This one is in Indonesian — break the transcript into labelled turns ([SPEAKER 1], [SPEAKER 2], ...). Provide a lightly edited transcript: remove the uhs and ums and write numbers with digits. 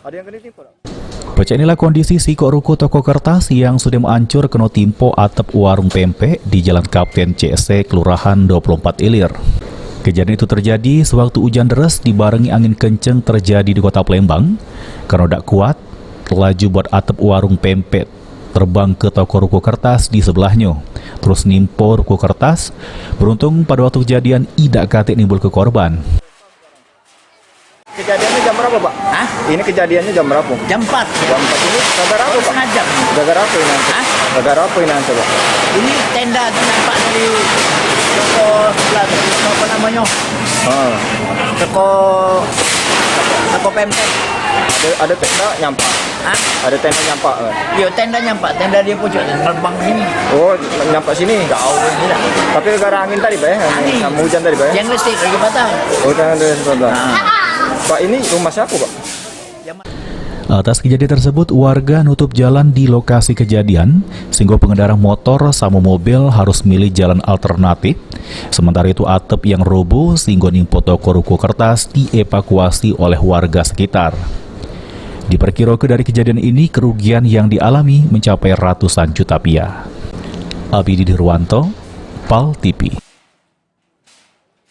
[SPEAKER 1] Ada yang kena timpa tak?
[SPEAKER 2] Baca inilah kondisi siko ruko toko kertas yang sudah hancur kena timpo atap warung pempek di Jalan Kapten CC, Kelurahan 24 Ilir. Kejadian itu terjadi sewaktu hujan deras dibarengi angin kencang terjadi di kota Palembang. Karena tidak kuat, laju buat atap warung pempek terbang ke toko ruko kertas di sebelahnya. Terus nimpo ruko kertas. Beruntung pada waktu kejadian tidak kate nimbul ke korban.
[SPEAKER 1] Kejadiannya jam berapa, Pak?
[SPEAKER 3] Hah?
[SPEAKER 1] Ini kejadiannya jam berapa?
[SPEAKER 3] Jam 4.
[SPEAKER 1] Jam 4 ini gara-gara apa, Pak?
[SPEAKER 3] Setengah jam.
[SPEAKER 1] Gara-gara apa ini nanti?
[SPEAKER 3] Hah?
[SPEAKER 1] Gara-gara apa ini nanti, Pak?
[SPEAKER 3] Ini tenda tu nampak dari toko sebelah tu. Apa namanya?
[SPEAKER 1] Ah.
[SPEAKER 3] Toko pempek.
[SPEAKER 1] Ada tenda nyampak.
[SPEAKER 3] Hah?
[SPEAKER 1] Ada tenda nyampak kan?
[SPEAKER 3] Yo, tenda nyampak. Tenda dia pojok. Terbang sini.
[SPEAKER 1] Oh, nyampak sini.
[SPEAKER 3] Jauh ni lah.
[SPEAKER 1] Tapi gara angin tadi, Pak ya?
[SPEAKER 3] Angin.
[SPEAKER 1] Sama hujan tadi, Pak ya?
[SPEAKER 3] Yang listrik lagi patah.
[SPEAKER 1] Oh, jangan ada sebelah. Pak, ini rumah siapa, Pak?
[SPEAKER 2] Atas kejadian tersebut, warga nutup jalan di lokasi kejadian, sehingga pengendara motor sama mobil harus milih jalan alternatif. Sementara itu atap yang roboh sehingga nimpo toko ruko kertas dievakuasi oleh warga sekitar. Diperkirakan dari kejadian ini, kerugian yang dialami mencapai ratusan juta rupiah. Abidi Dirwanto, PAL TV.